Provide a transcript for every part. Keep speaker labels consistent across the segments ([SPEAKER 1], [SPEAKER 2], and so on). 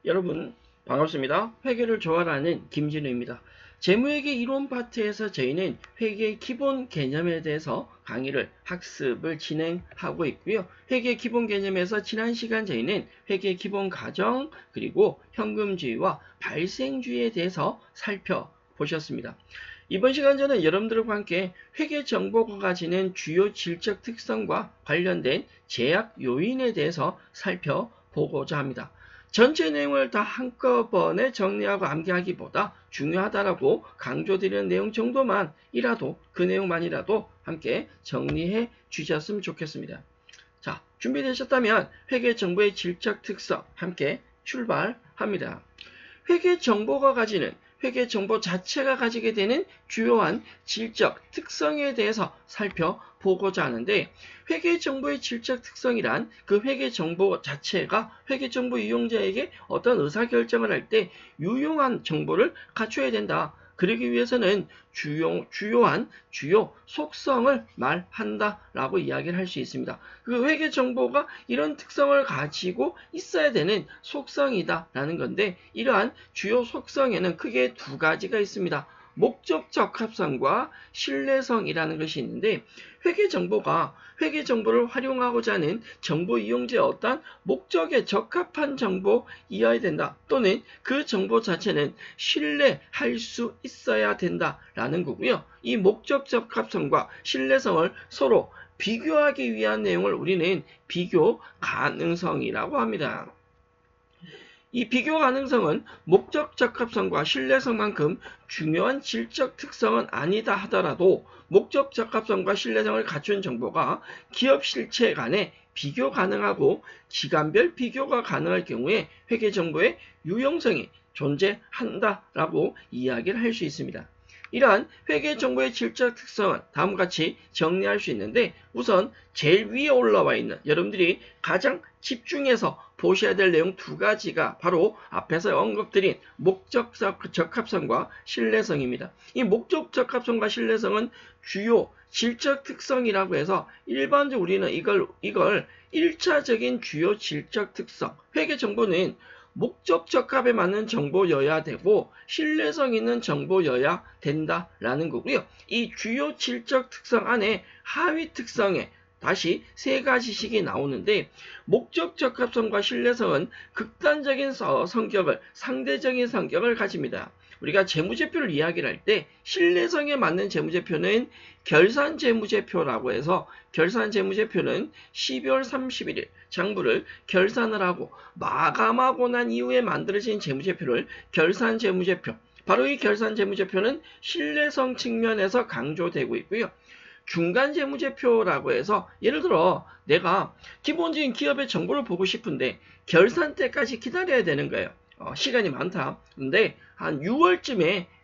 [SPEAKER 1] 여러분 반갑습니다. 회계를 좋아하는 김진우입니다. 재무회계 이론 파트에서 저희는 회계 기본 개념에 대해서 강의를 학습을 진행하고 있고요. 회계 기본 개념에서 지난 시간 저희는 회계 기본 가정 그리고 현금주의와 발생주의에 대해서 살펴보셨습니다. 이번 시간 저는 여러분들과 함께 회계 정보가 가지는 주요 질적 특성과 관련된 제약 요인에 대해서 살펴보고자 합니다. 전체 내용을 다 한꺼번에 정리하고 암기하기보다 중요하다라고 강조드리는 내용 정도만이라도 그 내용만이라도 함께 정리해 주셨으면 좋겠습니다. 자, 준비되셨다면 회계 정보의 질적 특성 함께 출발합니다. 회계 정보가 가지는 회계 정보 자체가 가지게 되는 주요한 질적 특성에 대해서 살펴보고자 하는데, 회계 정보의 질적 특성이란 그 회계 정보 자체가 회계 정보 이용자에게 어떤 의사결정을 할 때 유용한 정보를 갖춰야 된다. 그러기 위해서는 주요한 주요 속성을 말한다라고 이야기를 할 수 있습니다. 그 회계 정보가 이런 특성을 가지고 있어야 되는 속성이다라는 건데, 이러한 주요 속성에는 크게 두 가지가 있습니다. 목적 적합성과 신뢰성이라는 것이 있는데, 회계 정보를 활용하고자 하는 정보 이용자의 어떤 목적에 적합한 정보이어야 된다. 또는 그 정보 자체는 신뢰할 수 있어야 된다라는 거고요. 이 목적 적합성과 신뢰성을 서로 비교하기 위한 내용을 우리는 비교 가능성이라고 합니다. 이 비교 가능성은 목적 적합성과 신뢰성만큼 중요한 질적 특성은 아니다 하더라도, 목적 적합성과 신뢰성을 갖춘 정보가 기업 실체 간에 비교 가능하고 기간별 비교가 가능할 경우에 회계 정보의 유용성이 존재한다라고 이야기를 할 수 있습니다. 이러한 회계 정보의 질적 특성은 다음과 같이 정리할 수 있는데, 우선 제일 위에 올라와 있는 여러분들이 가장 집중해서 보셔야 될 내용 두 가지가 바로 앞에서 언급드린 목적 적합성과 신뢰성입니다. 이 목적 적합성과 신뢰성은 주요 질적 특성이라고 해서 일반적으로 우리는 이걸 1차적인 주요 질적 특성, 회계 정보는 목적 적합에 맞는 정보여야 되고 신뢰성 있는 정보여야 된다라는 거고요. 이 주요 질적 특성 안에 하위 특성에 다시 세 가지씩이 나오는데, 목적 적합성과 신뢰성은 극단적인 성격을, 상대적인 성격을 가집니다. 우리가 재무제표를 이야기를 할 때 신뢰성에 맞는 재무제표는 결산재무제표라고 해서, 결산재무제표는 12월 31일 장부를 결산을 하고 마감하고 난 이후에 만들어진 재무제표를 결산재무제표, 바로 이 결산재무제표는 신뢰성 측면에서 강조되고 있고요. 중간재무제표라고 해서, 예를 들어 내가 기본적인 기업의 정보를 보고 싶은데 결산 때까지 기다려야 되는 거예요. 시간이 많다. 근데 한 6월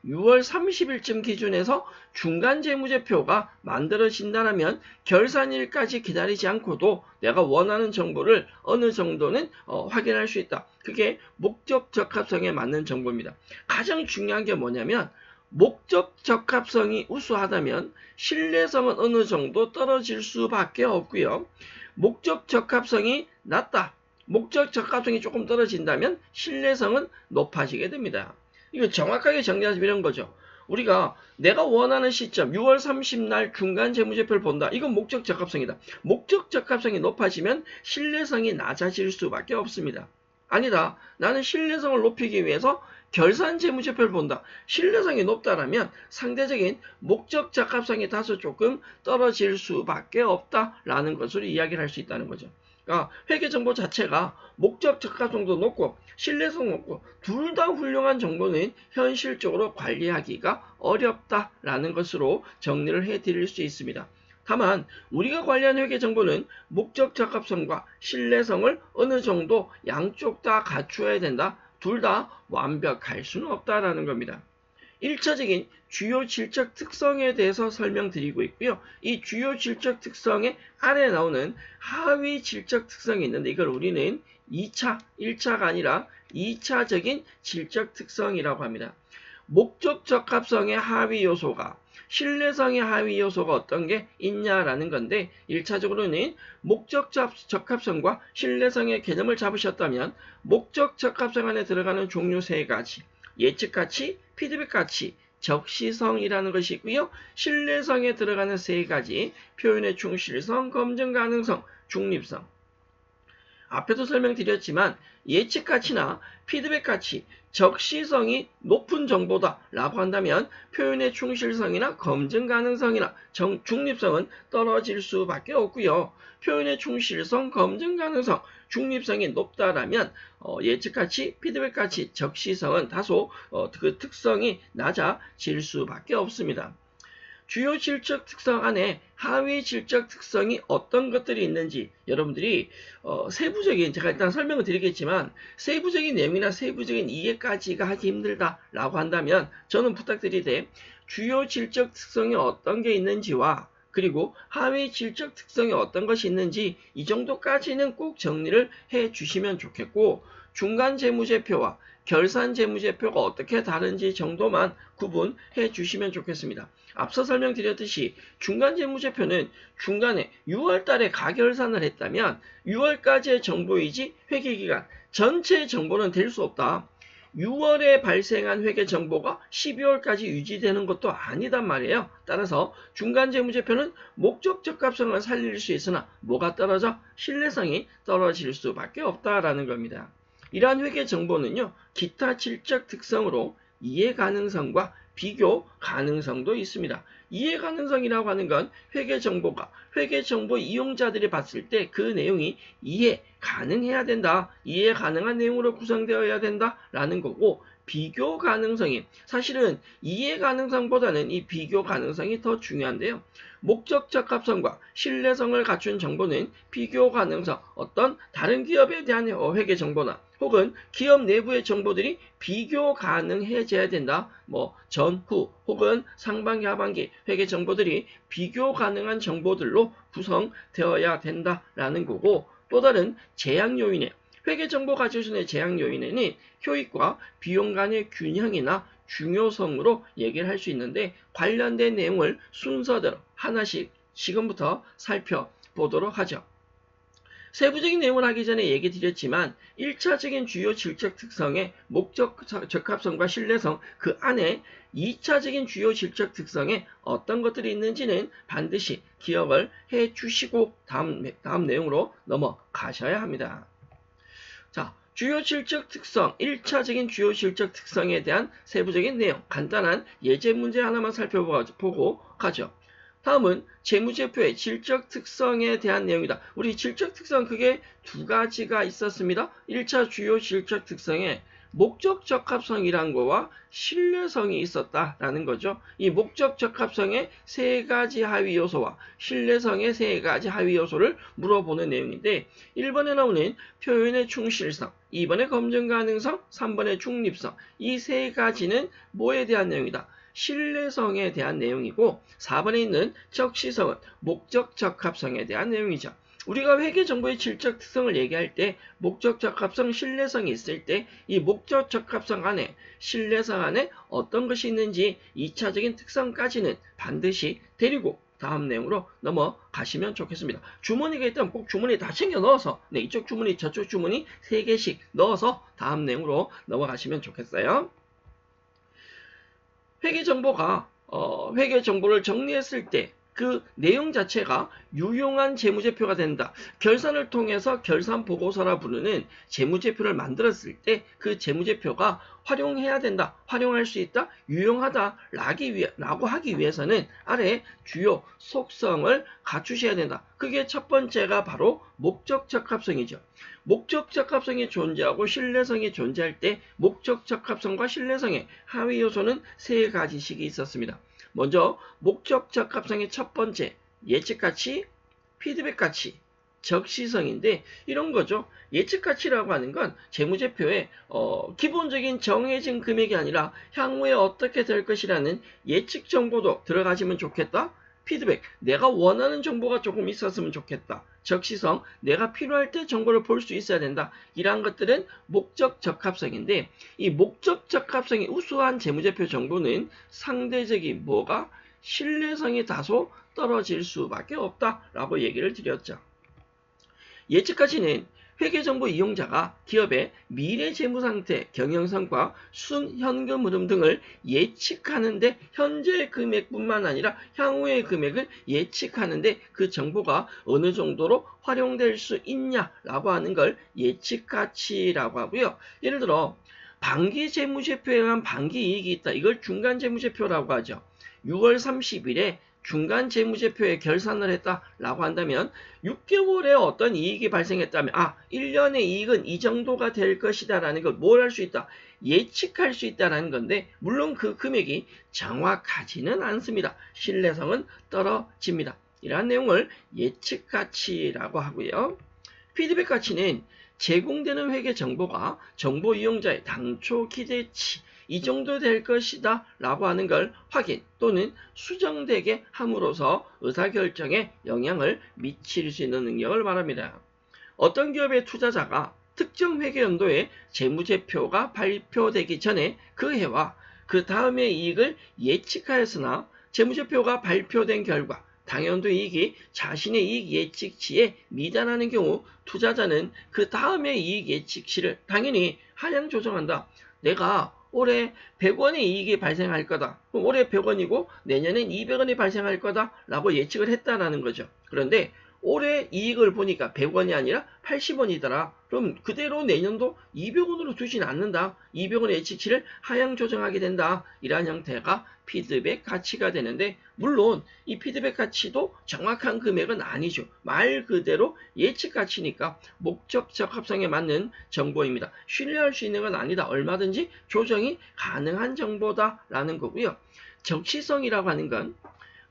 [SPEAKER 1] 30일쯤 기준에서 중간재무제표가 만들어진다면 결산일까지 기다리지 않고도 내가 원하는 정보를 어느 정도는 확인할 수 있다. 그게 목적 적합성에 맞는 정보입니다. 가장 중요한 게 뭐냐면, 목적 적합성이 우수하다면 신뢰성은 어느 정도 떨어질 수밖에 없고요. 목적 적합성이 낮다, 목적 적합성이 조금 떨어진다면 신뢰성은 높아지게 됩니다. 이거 정확하게 정리하자면 이런 거죠. 우리가 내가 원하는 시점 6월 30날 중간 재무제표를 본다. 이건 목적 적합성이다. 목적 적합성이 높아지면 신뢰성이 낮아질 수밖에 없습니다. 아니다, 나는 신뢰성을 높이기 위해서 결산 재무제표를 본다. 신뢰성이 높다라면 상대적인 목적 적합성이 다소 조금 떨어질 수밖에 없다라는 것으로 이야기를 할 수 있다는 거죠. 그러니까 회계 정보 자체가 목적 적합성도 높고 신뢰성 높고 둘 다 훌륭한 정보는 현실적으로 관리하기가 어렵다라는 것으로 정리를 해드릴 수 있습니다. 다만 우리가 관리하는 회계 정보는 목적 적합성과 신뢰성을 어느 정도 양쪽 다 갖추어야 된다. 둘 다 완벽할 수는 없다라는 겁니다. 1차적인 주요 질적 특성에 대해서 설명드리고 있고요. 이 주요 질적 특성의 아래에 나오는 하위 질적 특성이 있는데, 이걸 우리는 1차가 아니라 2차적인 질적 특성이라고 합니다. 목적 적합성의 하위 요소가 신뢰성의 하위 요소가 어떤 게 있냐라는 건데 1차적으로는 목적 적합성과 신뢰성의 개념을 잡으셨다면 목적 적합성 안에 들어가는 종류 3가지 예측가치, 피드백가치, 적시성이라는 것이 있고요. 신뢰성에 들어가는 3가지 표현의 충실성, 검증 가능성, 중립성. 앞에도 설명드렸지만 예측가치나 피드백가치, 적시성이 높은 정보다 라고 한다면 표현의 충실성이나 검증 가능성이나 중립성은 떨어질 수밖에 없고요. 표현의 충실성, 검증 가능성, 중립성이 높다라면 예측가치, 피드백가치, 적시성은 다소 그 특성이 낮아질 수밖에 없습니다. 주요 질적 특성 안에 하위 질적 특성이 어떤 것들이 있는지 여러분들이 세부적인 제가 일단 설명을 드리겠지만 세부적인 내용이나 세부적인 이해까지가 하기 힘들다라고 한다면 저는 부탁드리되 주요 질적 특성이 어떤 게 있는지와 그리고 하위 질적 특성이 어떤 것이 있는지 이 정도까지는 꼭 정리를 해 주시면 좋겠고 중간 재무제표와 결산 재무제표가 어떻게 다른지 정도만 구분해 주시면 좋겠습니다. 앞서 설명드렸듯이 중간 재무제표는 중간에 6월 달에 가결산을 했다면 6월까지의 정보이지 회계기간 전체 정보는 될 수 없다. 6월에 발생한 회계 정보가 12월까지 유지되는 것도 아니단 말이에요. 따라서 중간 재무제표는 목적 적합성을 살릴 수 있으나 뭐가 떨어져? 신뢰성이 떨어질 수밖에 없다라는 겁니다. 이러한 회계 정보는요. 기타 질적 특성으로 이해 가능성과 비교 가능성도 있습니다. 이해 가능성이라고 하는 건 회계 정보가 회계 정보 이용자들이 봤을 때 그 내용이 이해 가능해야 된다. 이해 가능한 내용으로 구성되어야 된다라는 거고 비교 가능성이 사실은 이해 가능성보다는 이 비교 가능성이 더 중요한데요. 목적 적합성과 신뢰성을 갖춘 정보는 비교 가능성, 어떤 다른 기업에 대한 회계 정보나 혹은 기업 내부의 정보들이 비교 가능해져야 된다. 뭐 전후 혹은 상반기 하반기 회계 정보들이 비교 가능한 정보들로 구성되어야 된다라는 거고 또 다른 제약 요인에 회계 정보 가져오는 제약 요인에는 효익과 비용 간의 균형이나 중요성으로 얘기를 할 수 있는데 관련된 내용을 순서대로 하나씩 지금부터 살펴보도록 하죠. 세부적인 내용을 하기 전에 얘기 드렸지만 1차적인 주요 질적 특성의 목적 적합성과 신뢰성 그 안에 2차적인 주요 질적 특성에 어떤 것들이 있는지는 반드시 기억을 해 주시고 다음 내용으로 넘어가셔야 합니다. 자, 주요 질적 특성, 1차적인 주요 질적 특성에 대한 세부적인 내용, 간단한 예제 문제 하나만 살펴보고 가죠. 다음은 재무제표의 질적 특성에 대한 내용이다. 우리 질적 특성 그게 2가지가 있었습니다. 1차 주요 질적 특성에 목적 적합성이란 거와 신뢰성이 있었다라는 거죠. 이 목적 적합성의 3가지 하위 요소와 신뢰성의 3가지 하위 요소를 물어보는 내용인데 1번에 나오는 표현의 충실성, 2번의 검증 가능성, 3번의 중립성 이 3가지는 뭐에 대한 내용이다? 신뢰성에 대한 내용이고 4번에 있는 적시성은 목적 적합성에 대한 내용이죠. 우리가 회계 정보의 질적 특성을 얘기할 때 목적 적합성, 신뢰성이 있을 때 이 목적 적합성 안에 신뢰성 안에 어떤 것이 있는지 2차적인 특성까지는 반드시 데리고 다음 내용으로 넘어가시면 좋겠습니다. 주머니가 있다면 꼭 주머니 다 챙겨 넣어서 이쪽 주머니 저쪽 주머니 3개씩 넣어서 다음 내용으로 넘어가시면 좋겠어요. 회계 정보를 정리했을 때 그 내용 자체가 유용한 재무제표가 된다. 결산을 통해서 결산보고서라 부르는 재무제표를 만들었을 때 그 재무제표가 활용해야 된다. 활용할 수 있다. 유용하다. 라고 하기 위해서는 아래 주요 속성을 갖추셔야 된다. 그게 첫 번째가 바로 목적 적합성이죠. 목적 적합성이 존재하고 신뢰성이 존재할 때 목적 적합성과 신뢰성의 하위 요소는 3가지씩이 있었습니다. 먼저 목적 적합성의 첫 번째 예측가치, 피드백가치, 적시성인데 이런 거죠. 예측가치라고 하는 건 재무제표에 기본적인 정해진 금액이 아니라 향후에 어떻게 될 것이라는 예측 정보도 들어가시면 좋겠다. 피드백, 내가 원하는 정보가 조금 있었으면 좋겠다. 적시성, 내가 필요할 때 정보를 볼 수 있어야 된다. 이러한 것들은 목적 적합성인데 이 목적 적합성이 우수한 재무제표 정보는 상대적인 뭐가? 신뢰성이 다소 떨어질 수밖에 없다라고 얘기를 드렸죠. 예측가치는 회계정보 이용자가 기업의 미래 재무상태, 경영성과 순현금 흐름 등을 예측하는데 현재 금액뿐만 아니라 향후의 금액을 예측하는데 그 정보가 어느 정도로 활용될 수 있냐라고 하는 걸 예측가치라고 하고요. 예를 들어 반기재무제표에 의한 반기이익이 있다. 이걸 중간재무제표라고 하죠. 6월 30일에 중간재무제표에 결산을 했다라고 한다면 6개월에 어떤 이익이 발생했다면 1년의 이익은 이 정도가 될 것이다 라는 걸 뭘 할 수 있다? 예측할 수 있다라는 건데 물론 그 금액이 정확하지는 않습니다. 신뢰성은 떨어집니다. 이러한 내용을 예측가치라고 하고요. 피드백 가치는 제공되는 회계 정보가 정보 이용자의 당초 기대치 이 정도 될 것이다 라고 하는 걸 확인 또는 수정되게 함으로써 의사결정에 영향을 미칠 수 있는 능력을 말합니다. 어떤 기업의 투자자가 특정 회계연도에 재무제표가 발표되기 전에 그 해와 그 다음의 이익을 예측하였으나 재무제표가 발표된 결과 당연도 이익이 자신의 이익 예측치에 미달하는 경우 투자자는 그 다음의 이익 예측치를 당연히 하향 조정한다. 내가 올해 100원의 이익이 발생할 거다. 그럼 올해 100원이고 내년엔 200원이 발생할 거다 라고 예측을 했다라는 거죠. 그런데 올해 이익을 보니까 100원이 아니라 80원이더라. 그럼 그대로 내년도 200원으로 두진 않는다. 200원의 예측치를 하향 조정하게 된다. 이러한 형태가 피드백 가치가 되는데 물론 이 피드백 가치도 정확한 금액은 아니죠. 말 그대로 예측 가치니까 목적 적합성에 맞는 정보입니다. 신뢰할 수 있는 건 아니다. 얼마든지 조정이 가능한 정보다라는 거고요. 적시성이라고 하는 건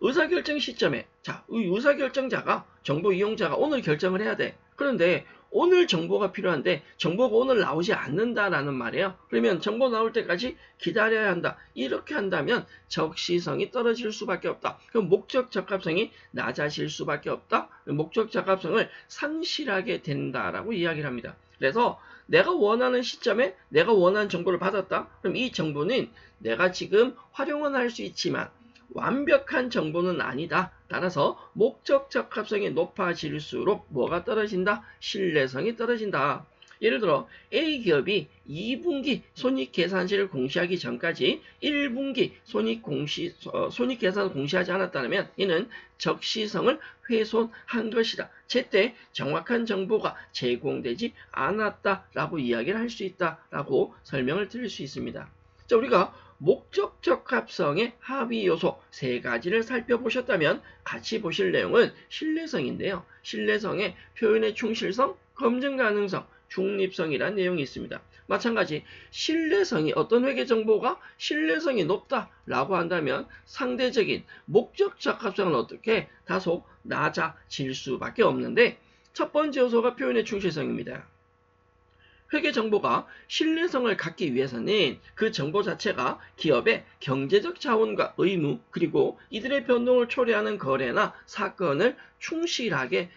[SPEAKER 1] 의사결정 시점에 의사결정자가 정보 이용자가 오늘 결정을 해야 돼. 그런데 오늘 정보가 필요한데 정보가 오늘 나오지 않는다라는 말이에요. 그러면 정보 나올 때까지 기다려야 한다. 이렇게 한다면 적시성이 떨어질 수밖에 없다. 그럼 목적 적합성이 낮아질 수밖에 없다. 목적 적합성을 상실하게 된다라고 이야기를 합니다. 그래서 내가 원하는 시점에 내가 원하는 정보를 받았다. 그럼 이 정보는 내가 지금 활용은 할 수 있지만 완벽한 정보는 아니다. 따라서 목적 적합성이 높아질수록 뭐가 떨어진다? 신뢰성이 떨어진다. 예를 들어 A기업이 2분기 손익계산서를 공시하기 전까지 1분기 손익계산을 공시하지 않았다면 이는 적시성을 훼손한 것이다. 제때 정확한 정보가 제공되지 않았다라고 이야기를 할 수 있다라고 설명을 드릴 수 있습니다. 자, 우리가 목적 적합성의 합의 요소 3가지를 살펴보셨다면 같이 보실 내용은 신뢰성인데요. 신뢰성의 표현의 충실성, 검증 가능성, 중립성이라는 내용이 있습니다. 마찬가지 신뢰성이 어떤 회계 정보가 신뢰성이 높다라고 한다면 상대적인 목적 적합성은 어떻게 다소 낮아질 수밖에 없는데 첫 번째 요소가 표현의 충실성입니다. 회계 정보가 신뢰성을 갖기 위해서는 그 정보 자체가 기업의 경제적 자원과 의무 그리고 이들의 변동을 초래하는 거래나 사건을 충실하게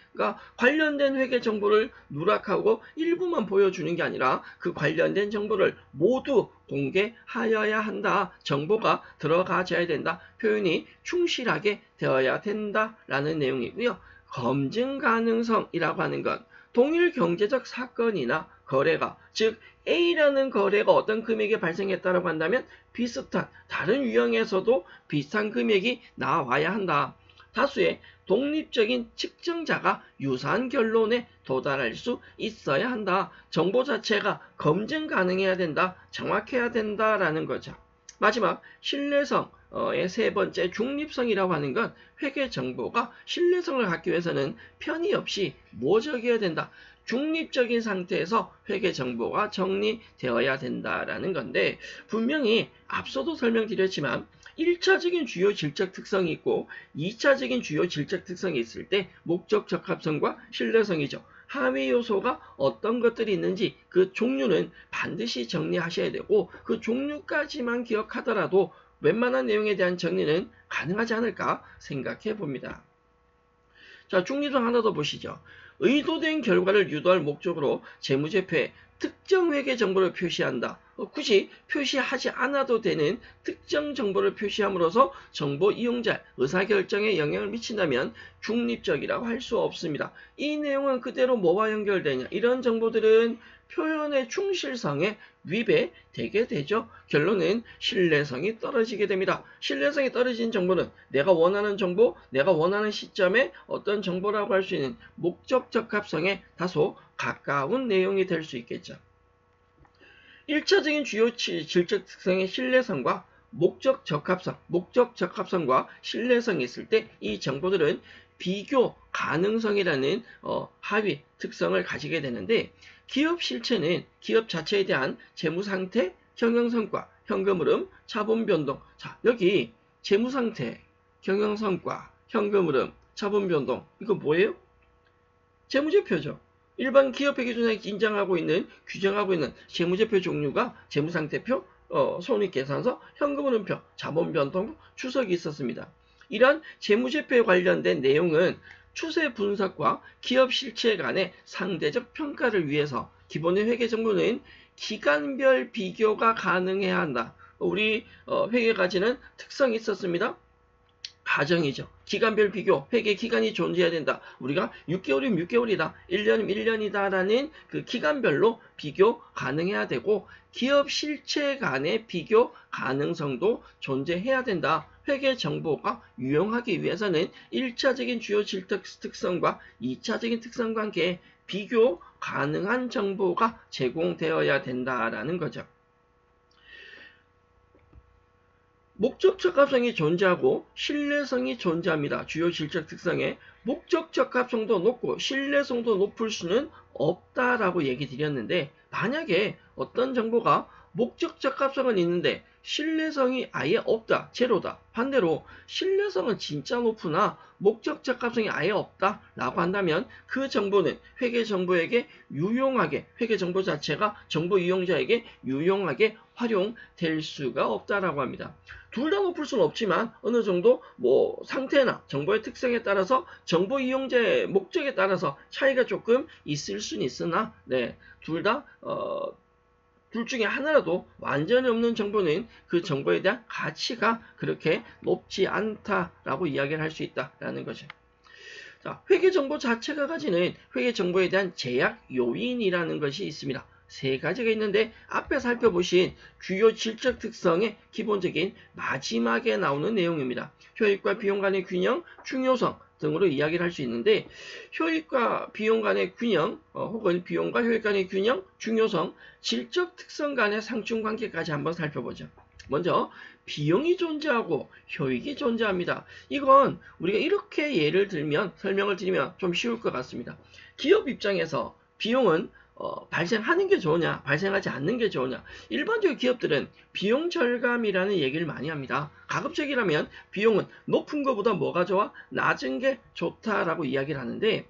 [SPEAKER 1] 관련된 회계 정보를 누락하고 일부만 보여주는 게 아니라 그 관련된 정보를 모두 공개하여야 한다. 정보가 들어가져야 된다. 표현이 충실하게 되어야 된다라는 내용이고요. 검증 가능성이라고 하는 건 동일 경제적 사건이나 거래가 즉 A라는 거래가 어떤 금액이 발생했다고 한다면 비슷한 다른 유형에서도 비슷한 금액이 나와야 한다. 다수의 독립적인 측정자가 유사한 결론에 도달할 수 있어야 한다. 정보 자체가 검증 가능해야 된다. 정확해야 된다라는 거죠. 마지막 신뢰성의 세 번째 중립성이라고 하는 건 회계 정보가 신뢰성을 갖기 위해서는 편의 없이 모적이어야 된다. 중립적인 상태에서 회계 정보가 정리되어야 된다라는 건데 분명히 앞서도 설명드렸지만 1차적인 주요 질적 특성이 있고 2차적인 주요 질적 특성이 있을 때 목적 적합성과 신뢰성이죠. 하위 요소가 어떤 것들이 있는지 그 종류는 반드시 정리하셔야 되고 그 종류까지만 기억하더라도 웬만한 내용에 대한 정리는 가능하지 않을까 생각해 봅니다. 자, 중립성 하나 더 보시죠. 의도된 결과를 유도할 목적으로 재무제표에 특정 회계 정보를 표시한다. 굳이 표시하지 않아도 되는 특정 정보를 표시함으로써 정보 이용자 의사결정에 영향을 미친다면 중립적이라고 할 수 없습니다. 이 내용은 그대로 뭐와 연결되냐? 이런 정보들은 표현의 충실성에 위배되게 되죠. 결론은 신뢰성이 떨어지게 됩니다. 신뢰성이 떨어진 정보는 내가 원하는 정보, 내가 원하는 시점에 어떤 정보라고 할 수 있는 목적 적합성에 다소 가까운 내용이 될 수 있겠죠. 1차적인 주요 질적 특성의 신뢰성과 목적 적합성과 신뢰성이 있을 때 이 정보들은 비교 가능성이라는 하위 특성을 가지게 되는데, 기업 실체는 기업 자체에 대한 재무 상태, 경영 성과, 현금 흐름, 자본 변동. 자, 여기 재무 상태, 경영 성과, 현금 흐름, 자본 변동. 이거 뭐예요? 재무제표죠. 일반 기업회 기준에 인정하고 있는, 규정하고 있는 재무제표 종류가 재무상태표, 손익계산서, 현금흐름표, 자본변동표, 추석이 있었습니다. 이러한 재무제표에 관련된 내용은 추세 분석과 기업 실체 간의 상대적 평가를 위해서 기본의 회계 정보는 기간별 비교가 가능해야 한다. 우리 회계 가지는 특성이 있었습니다. 가정이죠. 기간별 비교, 회계 기간이 존재해야 된다. 우리가 6개월이면 6개월이다. 1년이면 1년이다. 라는 그 기간별로 비교 가능해야 되고, 기업 실체 간의 비교 가능성도 존재해야 된다. 회계 정보가 유용하기 위해서는 1차적인 주요 질적 특성과 2차적인 특성과 함께 비교 가능한 정보가 제공되어야 된다라는 거죠. 목적 적합성이 존재하고 신뢰성이 존재합니다. 주요 질적 특성에 목적 적합성도 높고 신뢰성도 높을 수는 없다라고 얘기 드렸는데, 만약에 어떤 정보가 목적 적합성은 있는데 신뢰성이 아예 없다, 제로다. 반대로 신뢰성은 진짜 높으나 목적 적합성이 아예 없다 라고 한다면 그 정보는 회계 정보에게 유용하게, 회계 정보 자체가 정보 이용자에게 유용하게 활용될 수가 없다라고 합니다. 둘 다 높을 수는 없지만 어느 정도 상태나 정보의 특성에 따라서 정보 이용자의 목적에 따라서 차이가 조금 있을 수는 있으나, 둘 중에 하나라도 완전히 없는 정보는 그 정보에 대한 가치가 그렇게 높지 않다라고 이야기를 할 수 있다라는 거죠. 자, 회계 정보 자체가 가지는 회계 정보에 대한 제약 요인이라는 것이 있습니다. 세 가지가 있는데, 앞에 살펴보신 주요 질적 특성의 기본적인 마지막에 나오는 내용입니다. 효익과 비용 간의 균형, 중요성 등으로 이야기를 할 수 있는데, 효익과 비용 간의 균형, 혹은 비용과 효익 간의 균형, 중요성, 질적 특성 간의 상충관계까지 한번 살펴보죠. 먼저 비용이 존재하고 효익이 존재합니다. 이건 우리가 이렇게 설명을 드리면 좀 쉬울 것 같습니다. 기업 입장에서 비용은 발생하는 게 좋으냐, 발생하지 않는 게 좋으냐. 일반적인 기업들은 비용 절감이라는 얘기를 많이 합니다. 가급적이라면 비용은 높은 것보다 뭐가 좋아? 낮은 게 좋다라고 이야기를 하는데,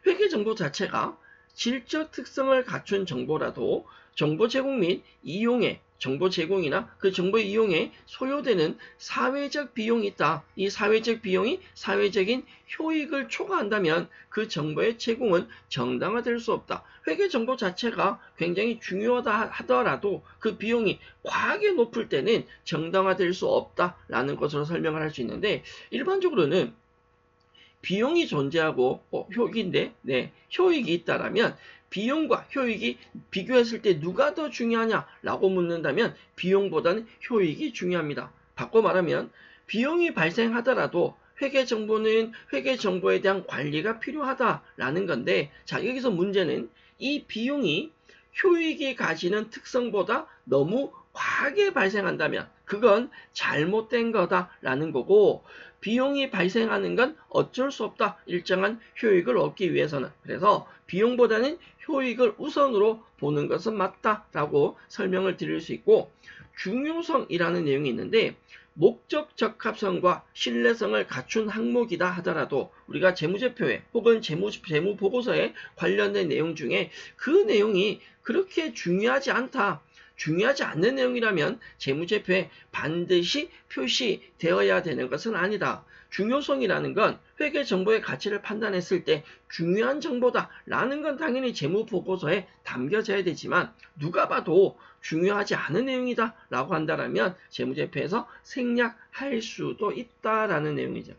[SPEAKER 1] 회계 정보 자체가 질적 특성을 갖춘 정보라도 정보 제공 및 이용에, 정보 제공이나 그 정보 이용에 소요되는 사회적 비용이 있다. 이 사회적 비용이 사회적인 효익을 초과한다면 그 정보의 제공은 정당화될 수 없다. 회계 정보 자체가 굉장히 중요하다 하더라도 그 비용이 과하게 높을 때는 정당화될 수 없다라는 것으로 설명을 할 수 있는데, 일반적으로는 비용이 존재하고 효익이 있다라면 비용과 효익이 비교했을 때 누가 더 중요하냐라고 묻는다면 비용보다는 효익이 중요합니다. 바꿔 말하면 비용이 발생하더라도 회계 정보는 회계 정보에 대한 관리가 필요하다라는 건데, 자, 여기서 문제는 이 비용이 효익이 가지는 특성보다 너무 과하게 발생한다면 그건 잘못된 거다라는 거고, 비용이 발생하는 건 어쩔 수 없다. 일정한 효익을 얻기 위해서는. 그래서 비용보다는 효익을 우선으로 보는 것은 맞다라고 설명을 드릴 수 있고, 중요성이라는 내용이 있는데, 목적 적합성과 신뢰성을 갖춘 항목이다 하더라도 우리가 재무제표에 혹은 재무보고서에 관련된 내용 중에 그 내용이 그렇게 중요하지 않다, 중요하지 않는 내용이라면 재무제표에 반드시 표시되어야 되는 것은 아니다. 중요성이라는 건 회계 정보의 가치를 판단했을 때 중요한 정보다라는 건 당연히 재무보고서에 담겨져야 되지만 누가 봐도 중요하지 않은 내용이다라고 한다면 재무제표에서 생략할 수도 있다라는 내용이죠.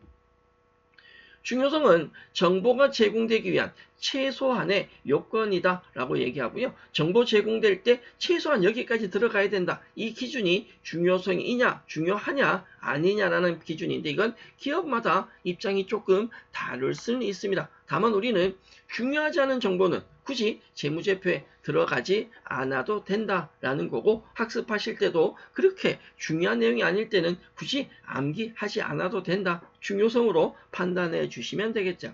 [SPEAKER 1] 중요성은 정보가 제공되기 위한 최소한의 요건이다 라고 얘기하고요. 정보 제공될 때 최소한 여기까지 들어가야 된다. 이 기준이 중요성이냐 중요하냐 아니냐라는 기준인데 이건 기업마다 입장이 조금 다를 수는 있습니다. 다만 우리는 중요하지 않은 정보는 굳이 재무제표에 들어가지 않아도 된다라는 거고 학습하실 때도 그렇게 중요한 내용이 아닐 때는 굳이 암기하지 않아도 된다. 중요성으로 판단해 주시면 되겠죠.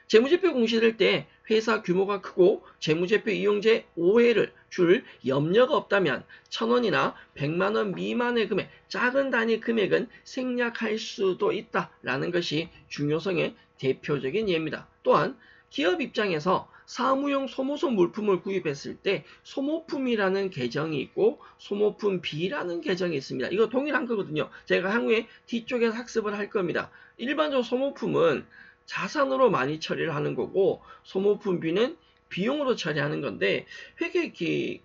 [SPEAKER 1] 재무제표 공시될 때 회사 규모가 크고 재무제표 이용자의 오해를 줄 염려가 없다면 1,000원이나 100만원 미만의 금액, 작은 단위 금액은 생략할 수도 있다라는 것이 중요성의 대표적인 예입니다. 또한 기업 입장에서 사무용 소모품 물품을 구입했을 때 소모품이라는 계정이 있고 소모품비라는 계정이 있습니다. 이거 동일한 거거든요. 제가 향후에 뒤쪽에서 학습을 할 겁니다. 일반적으로 소모품은 자산으로 많이 처리를 하는 거고 소모품비는 비용으로 처리하는 건데 회계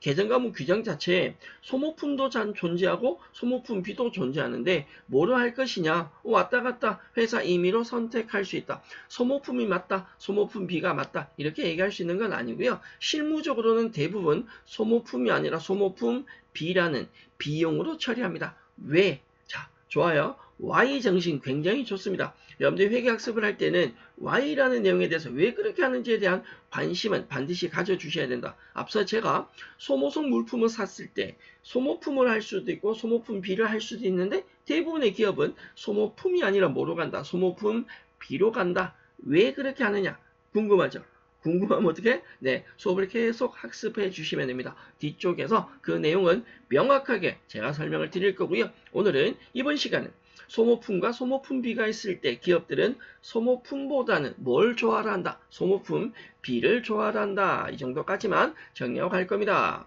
[SPEAKER 1] 계정과목 규정 자체에 소모품도 존재하고 소모품비도 존재하는데 뭐로 할 것이냐 왔다 갔다 회사 임의로 선택할 수 있다. 소모품이 맞다 소모품비가 맞다 이렇게 얘기할 수 있는 건 아니고요. 실무적으로는 대부분 소모품이 아니라 소모품비라는 비용으로 처리합니다. 왜? 자 좋아요. Y 정신 굉장히 좋습니다. 여러분들이 회계학습을 할 때는 Y라는 내용에 대해서 왜 그렇게 하는지에 대한 관심은 반드시 가져주셔야 된다. 앞서 제가 소모성 물품을 샀을 때 소모품을 할 수도 있고 소모품비를 할 수도 있는데 대부분의 기업은 소모품이 아니라 뭐로 간다? 소모품비로 간다. 왜 그렇게 하느냐? 궁금하죠? 궁금하면 어떻게? 네, 수업을 계속 학습해 주시면 됩니다. 뒤쪽에서 그 내용은 명확하게 제가 설명을 드릴 거고요. 오늘은 이번 시간은 소모품과 소모품비가 있을 때 기업들은 소모품보다는 뭘 좋아한다? 소모품비를 좋아한다. 이 정도까지만 정리하고 갈 겁니다.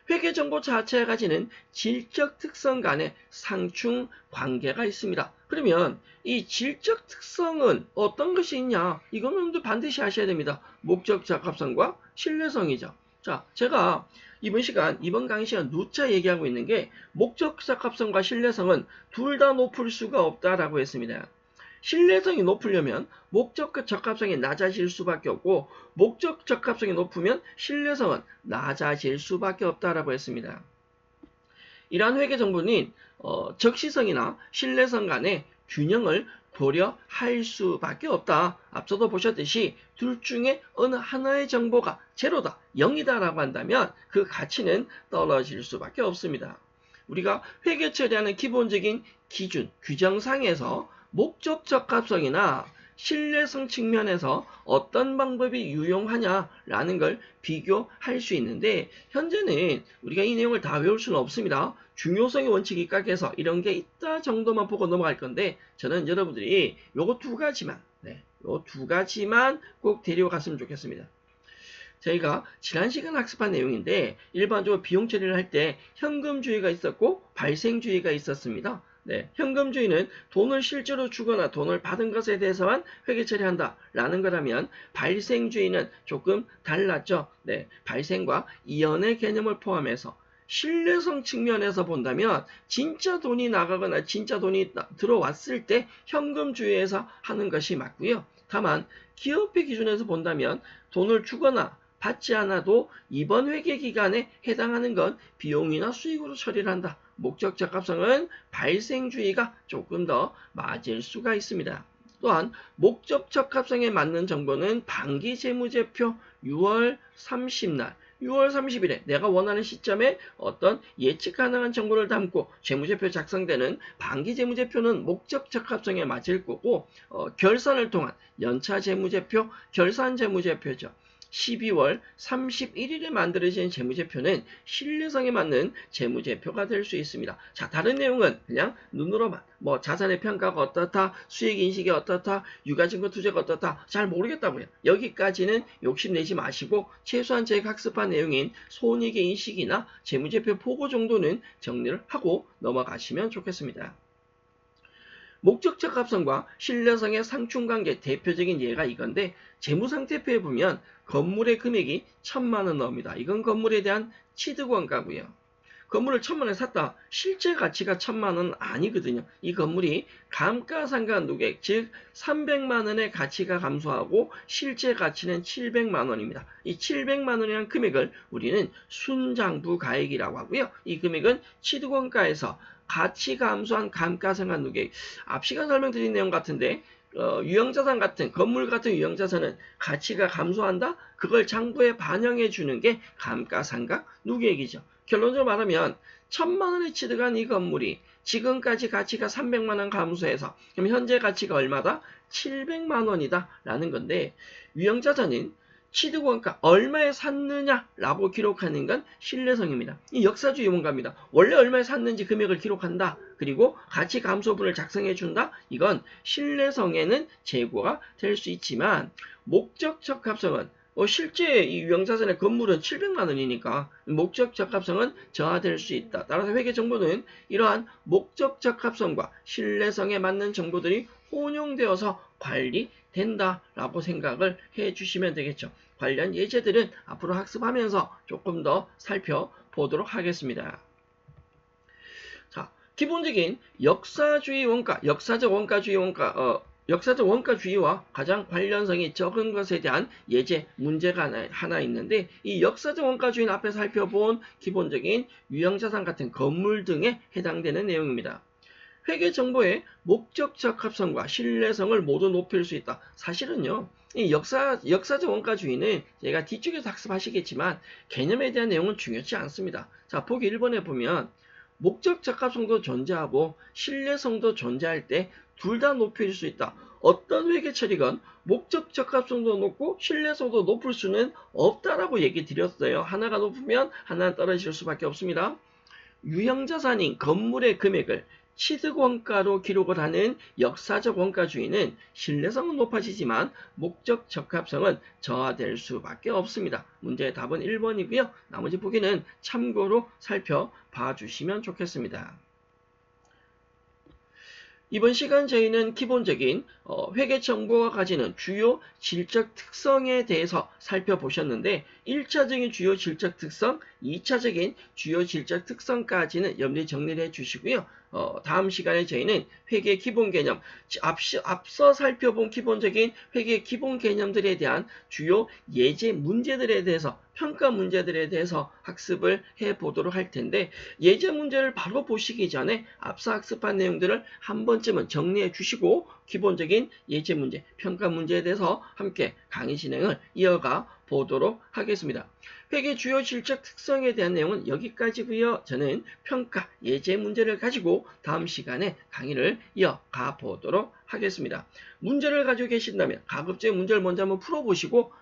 [SPEAKER 1] 회계정보 자체가 가지는 질적 특성 간의 상충 관계가 있습니다. 그러면 이 질적 특성은 어떤 것이 있냐? 이거는 반드시 아셔야 됩니다. 목적 적합성과 신뢰성이죠. 자, 제가 이번 강의 시간 누차 얘기하고 있는 게 목적 적합성과 신뢰성은 둘 다 높을 수가 없다라고 했습니다. 신뢰성이 높으려면 목적 적합성이 낮아질 수밖에 없고 목적 적합성이 높으면 신뢰성은 낮아질 수밖에 없다라고 했습니다. 이러한 회계 정보는 적시성이나 신뢰성 간의 균형을 고려할 수밖에 없다. 앞서도 보셨듯이 둘 중에 어느 하나의 정보가 제로다, 0이다 라고 한다면 그 가치는 떨어질 수밖에 없습니다. 우리가 회계 처리하는 기본적인 기준, 규정상에서 목적 적합성이나 신뢰성 측면에서 어떤 방법이 유용하냐라는 걸 비교할 수 있는데 현재는 우리가 이 내용을 다 외울 수는 없습니다. 중요성의 원칙이 입각해서 이런 게 있다 정도만 보고 넘어갈 건데 저는 여러분들이 요거 두 가지만 요 두 가지만 꼭 데려갔으면 좋겠습니다. 저희가 지난 시간 학습한 내용인데 일반적으로 비용 처리를 할 때 현금주의가 있었고 발생주의가 있었습니다. 네, 현금주의는 돈을 실제로 주거나 돈을 받은 것에 대해서만 회계 처리한다 라는 거라면 발생주의는 조금 달랐죠. 네, 발생과 이연의 개념을 포함해서 신뢰성 측면에서 본다면 진짜 돈이 나가거나 진짜 돈이 들어왔을 때 현금주의에서 하는 것이 맞고요. 다만 기업의 기준에서 본다면 돈을 주거나 받지 않아도 이번 회계기간에 해당하는 건 비용이나 수익으로 처리를 한다. 목적 적합성은 발생주의가 조금 더 맞을 수가 있습니다. 또한 목적 적합성에 맞는 정보는 반기재무제표 6월 30날 6월 30일에 내가 원하는 시점에 어떤 예측 가능한 정보를 담고 재무제표 작성되는 반기재무제표는 목적 적합성에 맞을 거고 결산을 통한 연차재무제표, 결산재무제표죠. 12월 31일에 만들어진 재무제표는 신뢰성에 맞는 재무제표가 될 수 있습니다. 자, 다른 내용은 그냥 눈으로만 뭐 자산의 평가가 어떻다, 수익 인식이 어떻다, 유가증권 투자가 어떻다 잘 모르겠다고요. 여기까지는 욕심내지 마시고 최소한 제가 학습한 내용인 손익의 인식이나 재무제표 보고 정도는 정리를 하고 넘어가시면 좋겠습니다. 목적적 합성과 신뢰성의 상충관계 대표적인 예가 이건데 재무상태표에 보면 건물의 금액이 1,000만 원 나옵니다. 이건 건물에 대한 취득원가고요. 건물을 1,000만 원에 샀다. 실제 가치가 1,000만 원은 아니거든요. 이 건물이 감가상각누계 즉 300만 원의 가치가 감소하고 실제 가치는 700만 원입니다. 이 700만 원이라는 금액을 우리는 순장부가액이라고 하고요. 이 금액은 취득원가에서 가치 감소한 감가상각누계 앞 시간 설명드린 내용 같은데 유형자산 같은 건물 같은 유형자산은 가치가 감소한다? 그걸 장부에 반영해 주는 게 감가상각누계액이죠. 결론적으로 말하면 1,000만 원에 취득한 이 건물이 지금까지 가치가 300만 원 감소해서 그럼 현재 가치가 얼마다? 700만 원이다 라는 건데 유형자산인 취득원가 얼마에 샀느냐라고 기록하는 건 신뢰성입니다. 이 역사주의 원가입니다. 원래 얼마에 샀는지 금액을 기록한다. 그리고 가치 감소분을 작성해 준다. 이건 신뢰성에는 재고가 될 수 있지만 목적 적합성은 실제 이 유형자산의 건물은 700만 원이니까 목적 적합성은 저하될 수 있다. 따라서 회계정보는 이러한 목적 적합성과 신뢰성에 맞는 정보들이 혼용되어서 관리된다라고 생각을 해주시면 되겠죠. 관련 예제들은 앞으로 학습하면서 조금 더 살펴보도록 하겠습니다. 자, 기본적인 역사주의 원가, 역사적 원가주의 원가, 역사적 원가주의와 가장 관련성이 적은 것에 대한 예제 문제가 하나 있는데 이 역사적 원가주의는 앞에 살펴본 기본적인 유형자산 같은 건물 등에 해당되는 내용입니다. 회계정보의 목적적 합성과 신뢰성을 모두 높일 수 있다. 사실은요. 이 역사적 원가주의는 제가 뒤쪽에서 학습하시겠지만 개념에 대한 내용은 중요치 않습니다. 자, 보기 1번에 보면 목적 적합성도 존재하고 신뢰성도 존재할 때 둘 다 높일 수 있다. 어떤 회계 처리건 목적 적합성도 높고 신뢰성도 높을 수는 없다라고 얘기 드렸어요. 하나가 높으면 하나는 떨어질 수밖에 없습니다. 유형자산인 건물의 금액을 취득원가로 기록을 하는 역사적 원가주의는 신뢰성은 높아지지만 목적 적합성은 저하될 수밖에 없습니다. 문제의 답은 1번이고요. 나머지 보기는 참고로 살펴봐 주시면 좋겠습니다. 이번 시간 저희는 기본적인 회계정보가 가지는 주요 질적 특성에 대해서 살펴보셨는데 1차적인 주요 질적 특성, 2차적인 주요 질적 특성까지는 염두에 정리를 해주시고요. 다음 시간에 저희는 회계 기본 개념, 앞서 살펴본 기본적인 회계 기본 개념들에 대한 주요 예제 문제들에 대해서 평가 문제들에 대해서 학습을 해보도록 할 텐데 예제 문제를 바로 보시기 전에 앞서 학습한 내용들을 한 번쯤은 정리해 주시고 기본적인 예제 문제, 평가 문제에 대해서 함께 강의 진행을 이어가 보도록 하겠습니다. 회계 주요 질적 특성에 대한 내용은 여기까지고요. 저는 평가 예제 문제를 가지고 다음 시간에 강의를 이어가 보도록 하겠습니다. 문제를 가지고 계신다면 가급적 문제를 먼저 한번 풀어보시고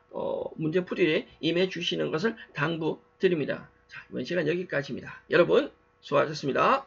[SPEAKER 1] 문제 풀이에 임해 주시는 것을 당부드립니다. 자, 이번 시간 여기까지입니다. 여러분 수고하셨습니다.